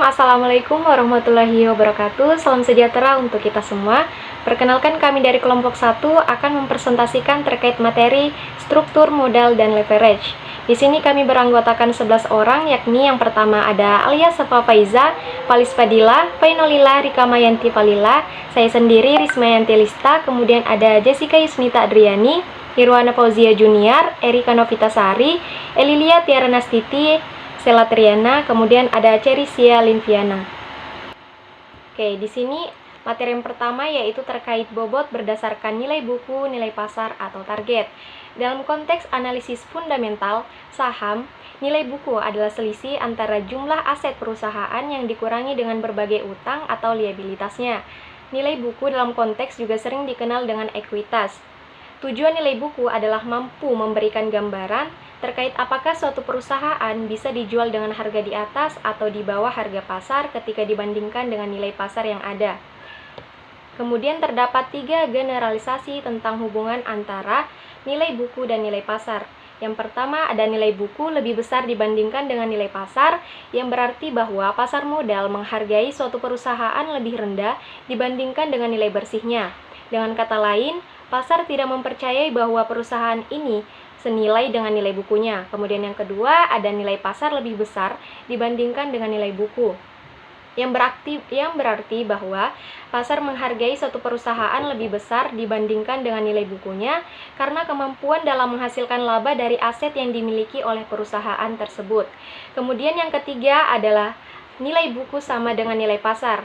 Assalamualaikum warahmatullahi wabarakatuh. Salam sejahtera untuk kita semua. Perkenalkan, kami dari kelompok 1 akan mempresentasikan terkait materi struktur modal dan leverage. Di sini kami beranggotakan 11 orang, yakni yang pertama ada Alia Safa Faiza, Falis Fadila, Fainolila, Rika Mayanti Falila, saya sendiri Rismayanti Lista, kemudian ada Jessica Yusnita Adriani, Irwana Fauzia Junior, Erika Novitasari, Elilia Tiara Nastiti, Sela Triana, kemudian ada Cerisia Linviana. Oke, di sini materi yang pertama yaitu terkait bobot berdasarkan nilai buku, nilai pasar, atau target. Dalam konteks analisis fundamental saham, nilai buku adalah selisih antara jumlah aset perusahaan yang dikurangi dengan berbagai utang atau liabilitasnya. Nilai buku dalam konteks juga sering dikenal dengan ekuitas. Tujuan nilai buku adalah mampu memberikan gambaran terkait apakah suatu perusahaan bisa dijual dengan harga di atas atau di bawah harga pasar ketika dibandingkan dengan nilai pasar yang ada. Kemudian terdapat 3 generalisasi tentang hubungan antara nilai buku dan nilai pasar. Yang pertama, ada nilai buku lebih besar dibandingkan dengan nilai pasar, yang berarti bahwa pasar modal menghargai suatu perusahaan lebih rendah dibandingkan dengan nilai bersihnya. Dengan kata lain, pasar tidak mempercayai bahwa perusahaan ini senilai dengan nilai bukunya. Kemudian yang kedua, ada nilai pasar lebih besar dibandingkan dengan nilai buku. Yang berarti bahwa pasar menghargai suatu perusahaan lebih besar dibandingkan dengan nilai bukunya karena kemampuan dalam menghasilkan laba dari aset yang dimiliki oleh perusahaan tersebut. Kemudian yang ketiga adalah nilai buku sama dengan nilai pasar,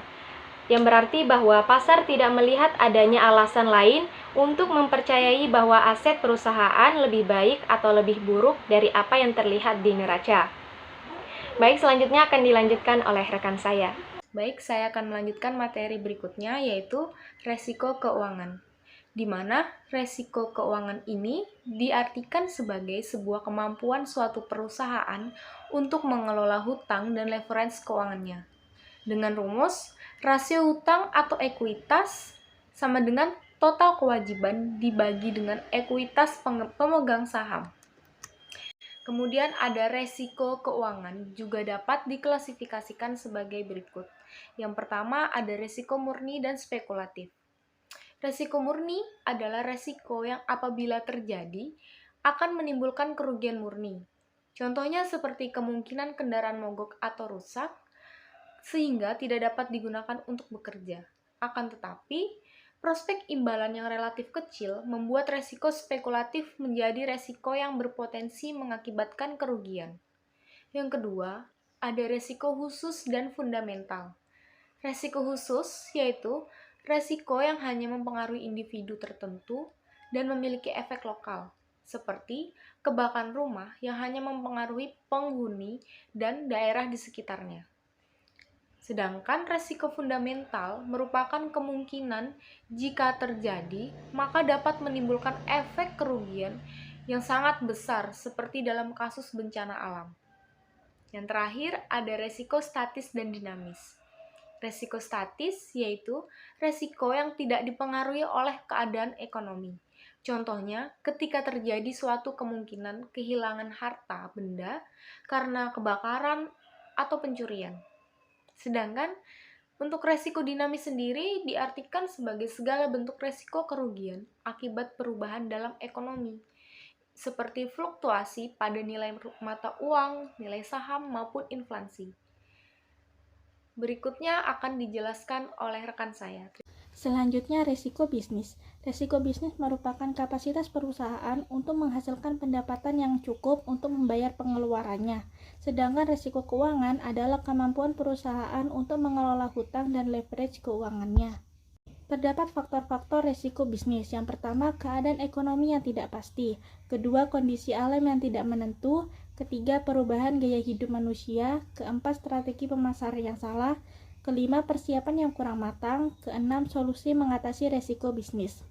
yang berarti bahwa pasar tidak melihat adanya alasan lain untuk mempercayai bahwa aset perusahaan lebih baik atau lebih buruk dari apa yang terlihat di neraca. Baik, selanjutnya akan dilanjutkan oleh rekan saya. Baik, saya akan melanjutkan materi berikutnya, yaitu resiko keuangan. Di mana resiko keuangan ini diartikan sebagai sebuah kemampuan suatu perusahaan untuk mengelola hutang dan leverage keuangannya. Dengan rumus, rasio hutang atau ekuitas sama dengan total kewajiban dibagi dengan ekuitas pemegang saham. Kemudian ada resiko keuangan juga dapat diklasifikasikan sebagai berikut. Yang pertama ada resiko murni dan spekulatif. Resiko murni adalah resiko yang apabila terjadi akan menimbulkan kerugian murni. Contohnya seperti kemungkinan kendaraan mogok atau rusak, sehingga tidak dapat digunakan untuk bekerja. Akan tetapi, prospek imbalan yang relatif kecil membuat resiko spekulatif menjadi resiko yang berpotensi mengakibatkan kerugian. Yang kedua, ada resiko khusus dan fundamental. Resiko khusus yaitu resiko yang hanya mempengaruhi individu tertentu dan memiliki efek lokal, seperti kebakaran rumah yang hanya mempengaruhi penghuni dan daerah di sekitarnya. Sedangkan resiko fundamental merupakan kemungkinan jika terjadi, maka dapat menimbulkan efek kerugian yang sangat besar seperti dalam kasus bencana alam. Yang terakhir ada resiko statis dan dinamis. Resiko statis yaitu resiko yang tidak dipengaruhi oleh keadaan ekonomi. Contohnya, ketika terjadi suatu kemungkinan kehilangan harta benda karena kebakaran atau pencurian. Sedangkan untuk resiko dinamis sendiri diartikan sebagai segala bentuk resiko kerugian akibat perubahan dalam ekonomi, seperti fluktuasi pada nilai mata uang, nilai saham, maupun inflasi. Berikutnya akan dijelaskan oleh rekan saya. Selanjutnya, resiko bisnis. Resiko bisnis merupakan kapasitas perusahaan untuk menghasilkan pendapatan yang cukup untuk membayar pengeluarannya. Sedangkan resiko keuangan adalah kemampuan perusahaan untuk mengelola hutang dan leverage keuangannya. Terdapat faktor-faktor resiko bisnis. Yang pertama, keadaan ekonomi yang tidak pasti. Kedua, kondisi alam yang tidak menentu. Ketiga, perubahan gaya hidup manusia. Keempat, strategi pemasaran yang salah. Kelima, persiapan yang kurang matang. Keenam, solusi mengatasi resiko bisnis.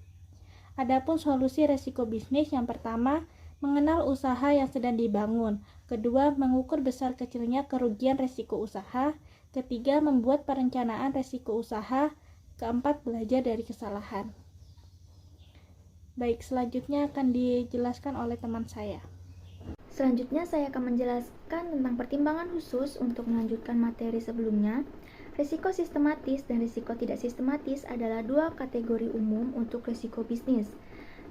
Adapun solusi resiko bisnis, yang pertama, mengenal usaha yang sedang dibangun. Kedua, mengukur besar kecilnya kerugian resiko usaha. Ketiga, membuat perencanaan resiko usaha. Keempat, belajar dari kesalahan. Baik, selanjutnya akan dijelaskan oleh teman saya. Selanjutnya saya akan menjelaskan tentang pertimbangan khusus untuk melanjutkan materi sebelumnya. Risiko sistematis dan risiko tidak sistematis adalah dua kategori umum untuk risiko bisnis.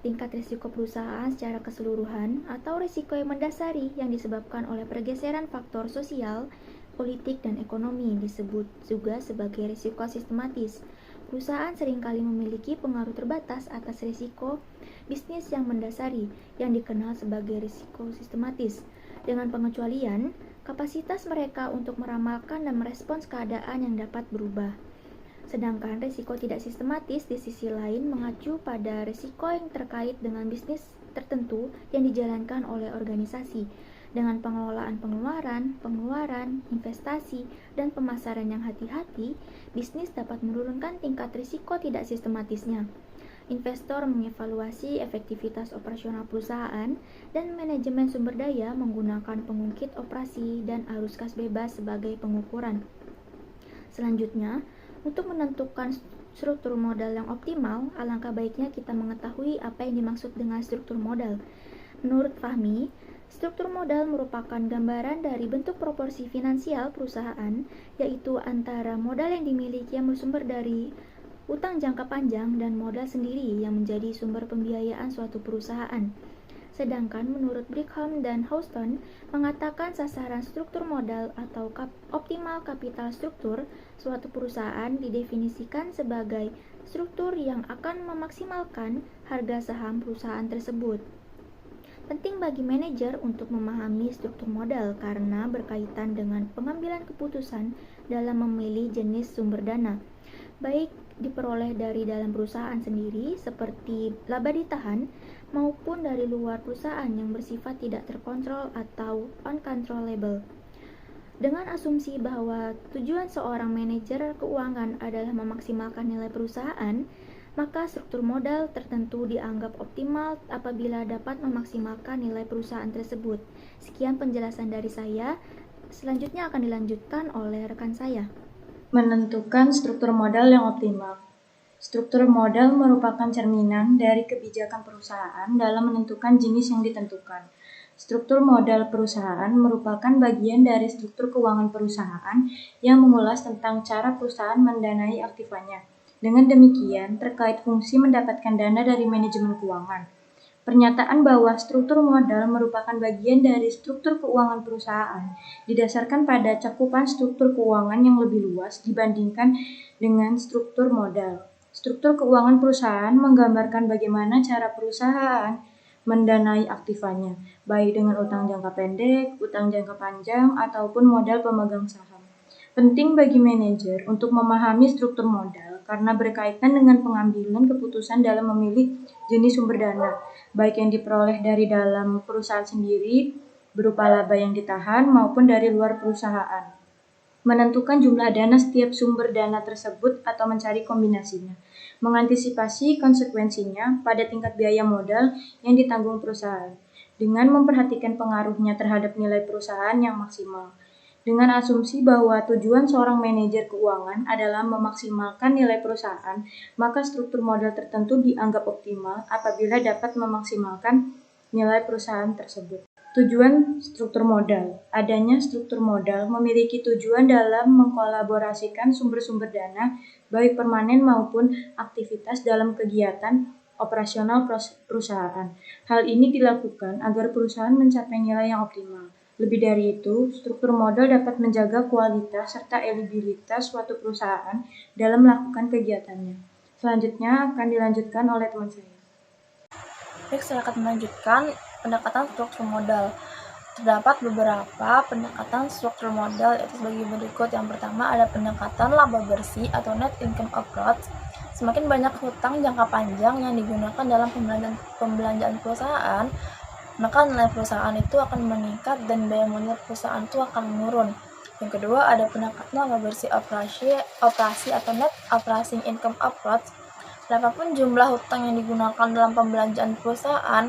Tingkat risiko perusahaan secara keseluruhan atau risiko yang mendasari yang disebabkan oleh pergeseran faktor sosial, politik, dan ekonomi disebut juga sebagai risiko sistematis. Perusahaan seringkali memiliki pengaruh terbatas atas risiko bisnis yang mendasari yang dikenal sebagai risiko sistematis, dengan pengecualian kapasitas mereka untuk meramalkan dan merespons keadaan yang dapat berubah. Sedangkan risiko tidak sistematis di sisi lain mengacu pada risiko yang terkait dengan bisnis tertentu yang dijalankan oleh organisasi, dengan pengelolaan pengeluaran, investasi, dan pemasaran yang hati-hati, bisnis dapat menurunkan tingkat risiko tidak sistematisnya. Investor mengevaluasi efektivitas operasional perusahaan dan manajemen sumber daya menggunakan pengungkit operasi dan arus kas bebas sebagai pengukuran. Selanjutnya, untuk menentukan struktur modal yang optimal, alangkah baiknya kita mengetahui apa yang dimaksud dengan struktur modal. Menurut Fahmi, struktur modal merupakan gambaran dari bentuk proporsi finansial perusahaan, yaitu antara modal yang dimiliki yang bersumber dari utang jangka panjang dan modal sendiri yang menjadi sumber pembiayaan suatu perusahaan. Sedangkan menurut Brigham dan Houston mengatakan sasaran struktur modal atau optimal capital struktur suatu perusahaan didefinisikan sebagai struktur yang akan memaksimalkan harga saham perusahaan tersebut. Penting bagi manajer untuk memahami struktur modal karena berkaitan dengan pengambilan keputusan dalam memilih jenis sumber dana, baik diperoleh dari dalam perusahaan sendiri seperti laba ditahan maupun dari luar perusahaan yang bersifat tidak terkontrol atau uncontrollable. Dengan asumsi bahwa tujuan seorang manajer keuangan adalah memaksimalkan nilai perusahaan, maka struktur modal tertentu dianggap optimal apabila dapat memaksimalkan nilai perusahaan tersebut. Sekian penjelasan dari saya. Selanjutnya akan dilanjutkan oleh rekan saya. Menentukan struktur modal yang optimal. Struktur modal merupakan cerminan dari kebijakan perusahaan dalam menentukan jenis yang ditentukan. Struktur modal perusahaan merupakan bagian dari struktur keuangan perusahaan yang mengulas tentang cara perusahaan mendanai aktivanya. Dengan demikian, terkait fungsi mendapatkan dana dari manajemen keuangan. Pernyataan bahwa struktur modal merupakan bagian dari struktur keuangan perusahaan didasarkan pada cakupan struktur keuangan yang lebih luas dibandingkan dengan struktur modal. Struktur keuangan perusahaan menggambarkan bagaimana cara perusahaan mendanai aktivanya, baik dengan utang jangka pendek, utang jangka panjang, ataupun modal pemegang saham. Penting bagi manajer untuk memahami struktur modal karena berkaitan dengan pengambilan keputusan dalam memilih jenis sumber dana, baik yang diperoleh dari dalam perusahaan sendiri berupa laba yang ditahan maupun dari luar perusahaan. Menentukan jumlah dana setiap sumber dana tersebut atau mencari kombinasinya. Mengantisipasi konsekuensinya pada tingkat biaya modal yang ditanggung perusahaan dengan memperhatikan pengaruhnya terhadap nilai perusahaan yang maksimal. Dengan asumsi bahwa tujuan seorang manajer keuangan adalah memaksimalkan nilai perusahaan, maka struktur modal tertentu dianggap optimal apabila dapat memaksimalkan nilai perusahaan tersebut. Tujuan struktur modal. Adanya struktur modal memiliki tujuan dalam mengkolaborasikan sumber-sumber dana, baik permanen maupun aktivitas dalam kegiatan operasional perusahaan. Hal ini dilakukan agar perusahaan mencapai nilai yang optimal. Lebih dari itu, struktur modal dapat menjaga kualitas serta eligibilitas suatu perusahaan dalam melakukan kegiatannya. Selanjutnya akan dilanjutkan oleh teman saya. Baik, saya akan melanjutkan pendekatan struktur modal. Terdapat beberapa pendekatan struktur modal yaitu sebagai berikut. Yang pertama ada pendekatan laba bersih atau net income approach. Semakin banyak hutang jangka panjang yang digunakan dalam pembelanjaan perusahaan, maka nilai perusahaan itu akan meningkat dan biaya modal perusahaan itu akan menurun. Yang kedua ada pendekatan laba bersih operasi atau net operating income approach. Berapapun jumlah hutang yang digunakan dalam pembelanjaan perusahaan,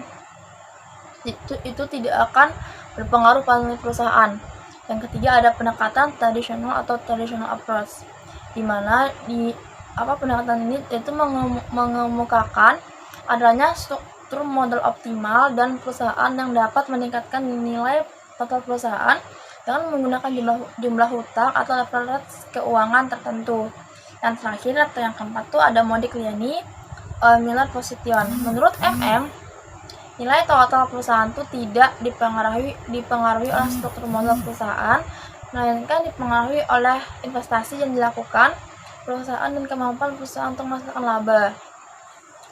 itu tidak akan berpengaruh pada nilai perusahaan. Yang ketiga ada pendekatan tradisional atau traditional approach, di mana pendekatan ini itu mengemukakan adanya struktur modal optimal dan perusahaan yang dapat meningkatkan nilai total perusahaan dengan menggunakan jumlah hutang atau leverage keuangan tertentu. Yang terakhir atau yang keempat tuh ada Modigliani Miller Position. Menurut MM, nilai total perusahaan itu tidak dipengaruhi oleh struktur modal perusahaan, melainkan dipengaruhi oleh investasi yang dilakukan perusahaan dan kemampuan perusahaan untuk menghasilkan laba.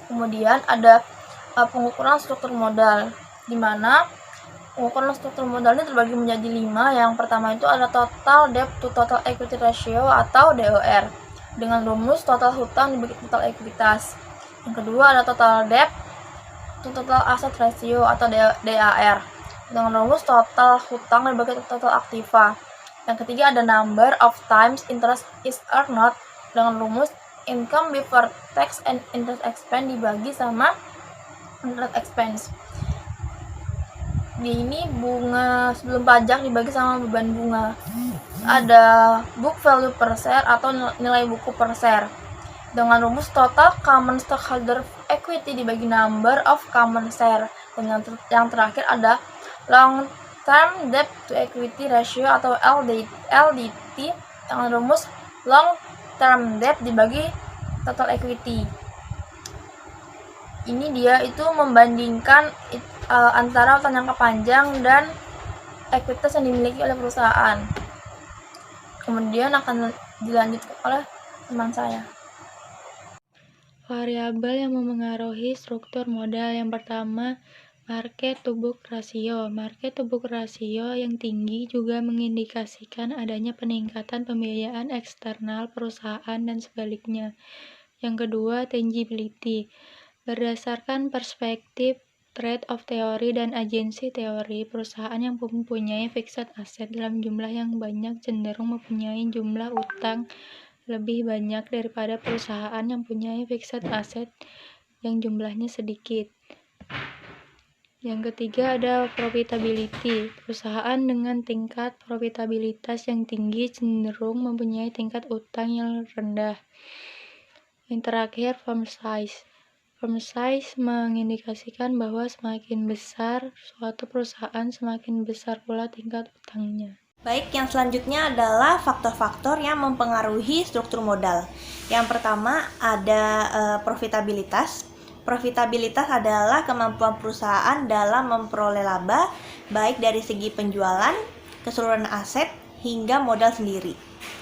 Kemudian ada pengukuran struktur modal, di mana pengukuran struktur modal ini terbagi menjadi 5. Yang pertama itu ada total debt to total equity ratio atau DOR, dengan rumus total hutang dibagi total ekuitas. Yang kedua ada total debt to total asset ratio atau DAR, dengan rumus total hutang dibagi total aktiva. Yang ketiga ada number of times interest is earned, dengan rumus income before tax and interest expense dibagi sama interest expense. Ini bunga sebelum pajak dibagi sama beban bunga. Ada book value per share atau nilai buku per share, dengan rumus total common stockholder equity dibagi number of common share. Dan yang terakhir ada long term debt to equity ratio atau LDT, dengan rumus long term debt dibagi total equity. Ini dia itu membandingkan antara utang jangka panjang dan ekuitas yang dimiliki oleh perusahaan. Kemudian akan dilanjutkan oleh teman saya. Variabel yang memengaruhi struktur modal yang pertama, market to book ratio. Market to book ratio yang tinggi juga mengindikasikan adanya peningkatan pembiayaan eksternal perusahaan dan sebaliknya. Yang kedua, tangibility. Berdasarkan perspektif trade-off teori dan agensi teori, perusahaan yang mempunyai fixed asset dalam jumlah yang banyak cenderung mempunyai jumlah utang lebih banyak daripada perusahaan yang mempunyai fixed asset yang jumlahnya sedikit. Yang ketiga ada profitability. Perusahaan dengan tingkat profitabilitas yang tinggi cenderung mempunyai tingkat utang yang rendah. Yang terakhir firm size. Firm size mengindikasikan bahwa semakin besar suatu perusahaan, semakin besar pula tingkat utangnya. Baik, yang selanjutnya adalah faktor-faktor yang mempengaruhi struktur modal. Yang pertama ada profitabilitas. Profitabilitas adalah kemampuan perusahaan dalam memperoleh laba, baik dari segi penjualan, keseluruhan aset, hingga modal sendiri.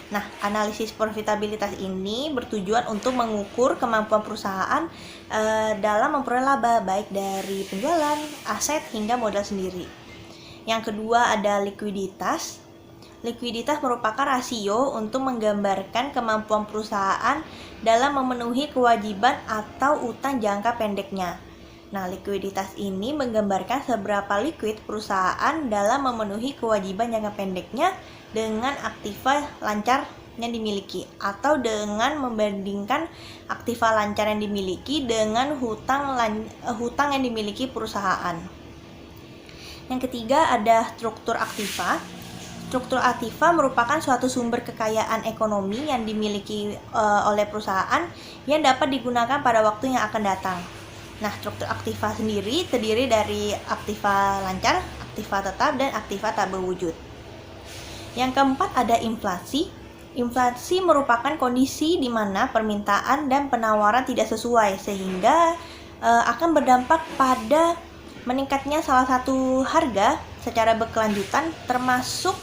Nah, analisis profitabilitas ini bertujuan untuk mengukur kemampuan perusahaan dalam memperoleh laba, baik dari penjualan, aset, hingga modal sendiri. Yang kedua ada likuiditas. Likuiditas merupakan rasio untuk menggambarkan kemampuan perusahaan dalam memenuhi kewajiban atau utang jangka pendeknya. Nah, likuiditas ini menggambarkan seberapa liquid perusahaan dalam memenuhi kewajiban jangka pendeknya dengan aktiva lancar yang dimiliki, atau dengan membandingkan aktiva lancar yang dimiliki dengan hutang yang dimiliki perusahaan. Yang ketiga ada struktur aktiva. Struktur aktiva merupakan suatu sumber kekayaan ekonomi yang dimiliki oleh perusahaan yang dapat digunakan pada waktu yang akan datang. Nah, struktur aktiva sendiri terdiri dari aktiva lancar, aktiva tetap, dan aktiva tak berwujud. Yang keempat ada inflasi. Inflasi merupakan kondisi di mana permintaan dan penawaran tidak sesuai, sehingga akan berdampak pada meningkatnya salah satu harga secara berkelanjutan, termasuk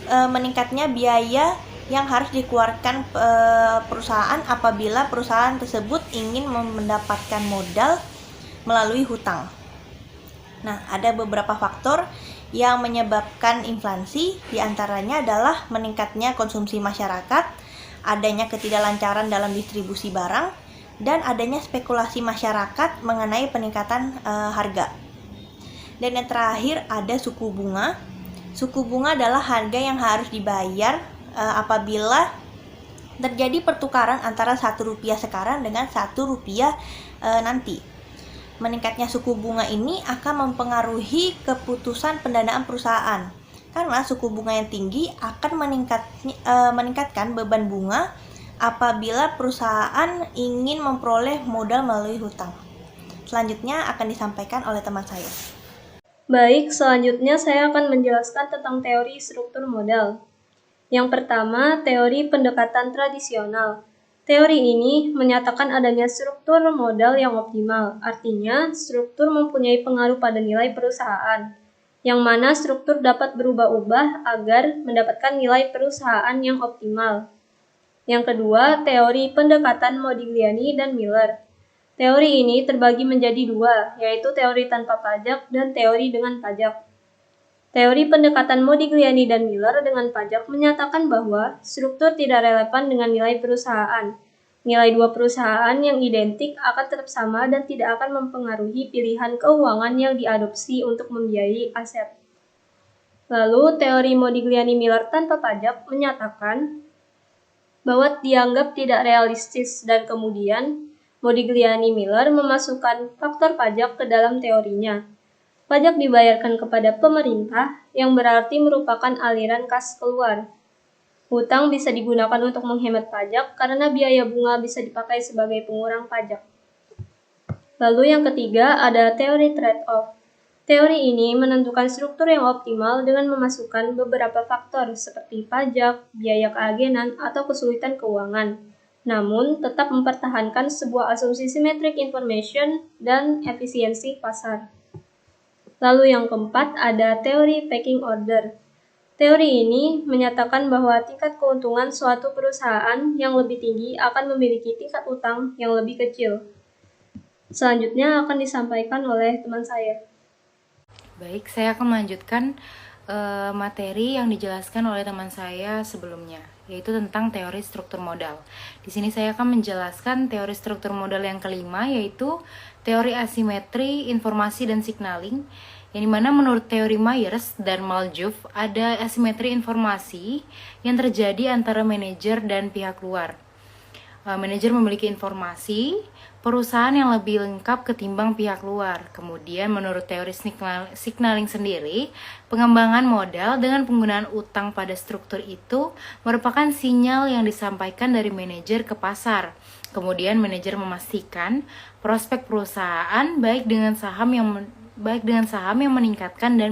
meningkatnya biaya yang harus dikeluarkan perusahaan apabila perusahaan tersebut ingin mendapatkan modal melalui hutang. Nah, ada beberapa faktor yang menyebabkan inflasi, diantaranya adalah meningkatnya konsumsi masyarakat, adanya ketidaklancaran dalam distribusi barang, dan adanya spekulasi masyarakat mengenai peningkatan harga. Dan yang terakhir ada suku bunga. Suku bunga adalah harga yang harus dibayar apabila terjadi pertukaran antara Rp1 sekarang dengan Rp1 nanti. Meningkatnya suku bunga ini akan mempengaruhi keputusan pendanaan perusahaan, karena suku bunga yang tinggi akan meningkatkan beban bunga apabila perusahaan ingin memperoleh modal melalui hutang. Selanjutnya akan disampaikan oleh teman saya. Baik, selanjutnya saya akan menjelaskan tentang teori struktur modal. Yang pertama, teori pendekatan tradisional. Teori ini menyatakan adanya struktur modal yang optimal, artinya struktur mempunyai pengaruh pada nilai perusahaan, yang mana struktur dapat berubah-ubah agar mendapatkan nilai perusahaan yang optimal. Yang kedua, teori pendekatan Modigliani dan Miller. Teori ini terbagi menjadi dua, yaitu teori tanpa pajak dan teori dengan pajak. Teori pendekatan Modigliani dan Miller dengan pajak menyatakan bahwa struktur tidak relevan dengan nilai perusahaan. Nilai dua perusahaan yang identik akan tetap sama dan tidak akan mempengaruhi pilihan keuangan yang diadopsi untuk membiayai aset. Lalu, teori Modigliani-Miller tanpa pajak menyatakan bahwa dianggap tidak realistis dan kemudian Modigliani-Miller memasukkan faktor pajak ke dalam teorinya. Pajak dibayarkan kepada pemerintah, yang berarti merupakan aliran kas keluar. Hutang bisa digunakan untuk menghemat pajak karena biaya bunga bisa dipakai sebagai pengurang pajak. Lalu yang ketiga ada teori trade-off. Teori ini menentukan struktur yang optimal dengan memasukkan beberapa faktor seperti pajak, biaya keagenan, atau kesulitan keuangan. Namun, tetap mempertahankan sebuah asumsi symmetric information dan efisiensi pasar. Lalu yang keempat ada teori pecking order. Teori ini menyatakan bahwa tingkat keuntungan suatu perusahaan yang lebih tinggi akan memiliki tingkat utang yang lebih kecil. Selanjutnya akan disampaikan oleh teman saya. Baik, saya akan melanjutkan materi yang dijelaskan oleh teman saya sebelumnya, yaitu tentang teori struktur modal. Di sini saya akan menjelaskan teori struktur modal yang kelima, yaitu teori asimetri, informasi, dan signaling, yang dimana menurut teori Myers dan Maljuf ada asimetri informasi yang terjadi antara manajer dan pihak luar. Manajer memiliki informasi perusahaan yang lebih lengkap ketimbang pihak luar. Kemudian menurut teori signaling sendiri, pengembangan modal dengan penggunaan utang pada struktur itu merupakan sinyal yang disampaikan dari manajer ke pasar. Kemudian manajer memastikan prospek perusahaan baik dengan saham yang meningkatkan dan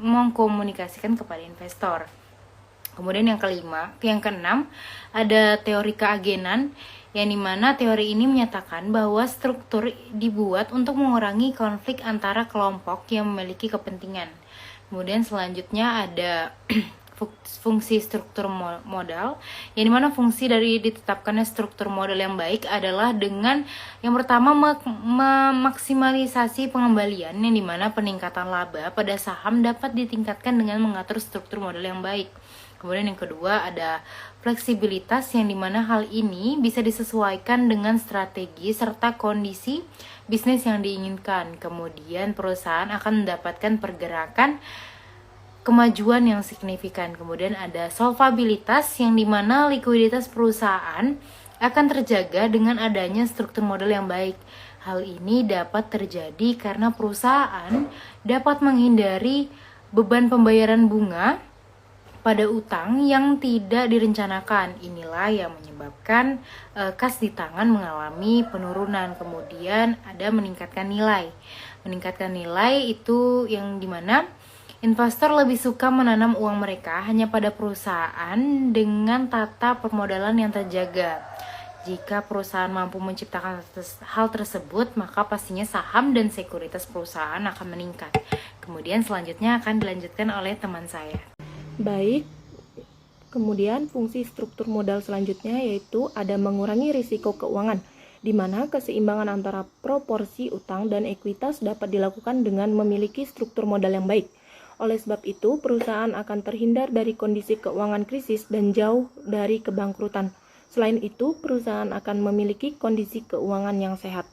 mengkomunikasikan kepada investor. Kemudian yang keenam ada teori keagenan, yang dimana teori ini menyatakan bahwa struktur dibuat untuk mengurangi konflik antara kelompok yang memiliki kepentingan. Kemudian selanjutnya ada fungsi struktur modal, yang dimana fungsi dari ditetapkannya struktur modal yang baik adalah dengan yang pertama memaksimalisasi pengembalian, yang dimana peningkatan laba pada saham dapat ditingkatkan dengan mengatur struktur modal yang baik. Kemudian yang kedua ada fleksibilitas, yang dimana hal ini bisa disesuaikan dengan strategi serta kondisi bisnis yang diinginkan. Kemudian perusahaan akan mendapatkan pergerakan kemajuan yang signifikan. Kemudian ada solvabilitas, yang dimana likuiditas perusahaan akan terjaga dengan adanya struktur modal yang baik. Hal ini dapat terjadi karena perusahaan dapat menghindari beban pembayaran bunga pada utang yang tidak direncanakan. Inilah yang menyebabkan kas di tangan mengalami penurunan. Kemudian ada meningkatkan nilai. Meningkatkan nilai itu yang dimana investor lebih suka menanam uang mereka hanya pada perusahaan dengan tata permodalan yang terjaga. Jika perusahaan mampu menciptakan hal tersebut, maka pastinya saham dan sekuritas perusahaan akan meningkat. Kemudian selanjutnya akan dilanjutkan oleh teman saya. Baik, kemudian fungsi struktur modal selanjutnya yaitu ada mengurangi risiko keuangan, di mana keseimbangan antara proporsi utang dan ekuitas dapat dilakukan dengan memiliki struktur modal yang baik. Oleh sebab itu, perusahaan akan terhindar dari kondisi keuangan krisis dan jauh dari kebangkrutan. Selain itu, perusahaan akan memiliki kondisi keuangan yang sehat.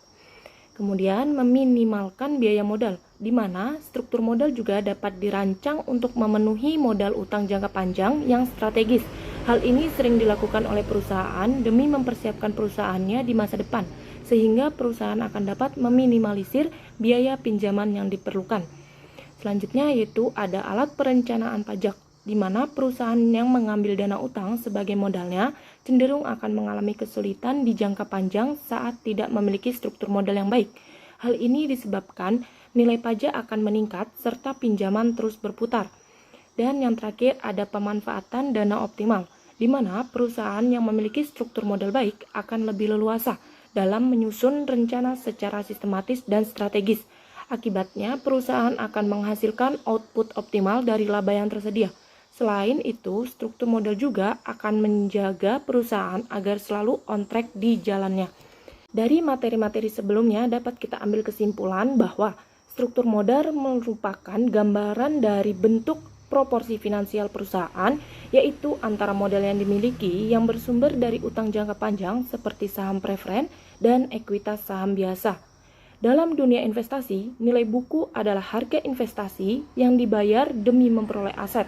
Kemudian, meminimalkan biaya modal, di mana struktur modal juga dapat dirancang untuk memenuhi modal utang jangka panjang yang strategis. Hal ini sering dilakukan oleh perusahaan demi mempersiapkan perusahaannya di masa depan, sehingga perusahaan akan dapat meminimalisir biaya pinjaman yang diperlukan. Selanjutnya yaitu ada alat perencanaan pajak, di mana perusahaan yang mengambil dana utang sebagai modalnya cenderung akan mengalami kesulitan di jangka panjang saat tidak memiliki struktur modal yang baik. Hal ini disebabkan nilai pajak akan meningkat serta pinjaman terus berputar. Dan yang terakhir ada pemanfaatan dana optimal, di mana perusahaan yang memiliki struktur modal baik akan lebih leluasa dalam menyusun rencana secara sistematis dan strategis. Akibatnya, perusahaan akan menghasilkan output optimal dari laba yang tersedia. Selain itu, struktur modal juga akan menjaga perusahaan agar selalu on track di jalannya. Dari materi-materi sebelumnya dapat kita ambil kesimpulan bahwa struktur modal merupakan gambaran dari bentuk proporsi finansial perusahaan, yaitu antara modal yang dimiliki yang bersumber dari utang jangka panjang seperti saham preferen dan ekuitas saham biasa. Dalam dunia investasi, nilai buku adalah harga investasi yang dibayar demi memperoleh aset.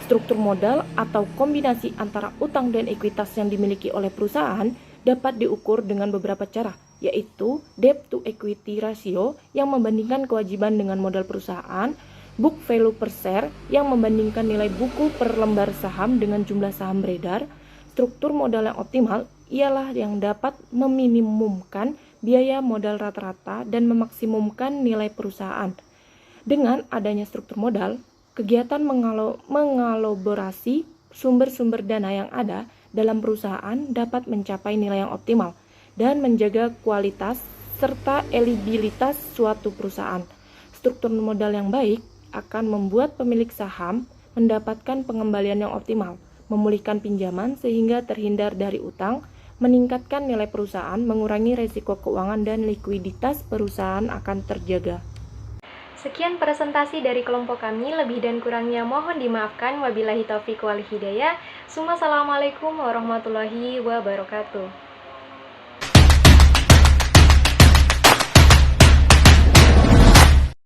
Struktur modal atau kombinasi antara utang dan ekuitas yang dimiliki oleh perusahaan dapat diukur dengan beberapa cara, yaitu debt to equity ratio yang membandingkan kewajiban dengan modal perusahaan, book value per share yang membandingkan nilai buku per lembar saham dengan jumlah saham beredar. Struktur modal yang optimal ialah yang dapat meminimumkan biaya modal rata-rata dan memaksimumkan nilai perusahaan. Dengan adanya struktur modal, kegiatan mengelaborasi sumber-sumber dana yang ada dalam perusahaan dapat mencapai nilai yang optimal dan menjaga kualitas serta eligibilitas suatu perusahaan. Struktur modal yang baik akan membuat pemilik saham mendapatkan pengembalian yang optimal, memulihkan pinjaman sehingga terhindar dari utang, meningkatkan nilai perusahaan, mengurangi risiko keuangan dan likuiditas perusahaan akan terjaga. Sekian presentasi dari kelompok kami, lebih dan kurangnya mohon dimaafkan. Wabillahi taufiq wal hidayah. Assalamualaikum warahmatullahi wabarakatuh.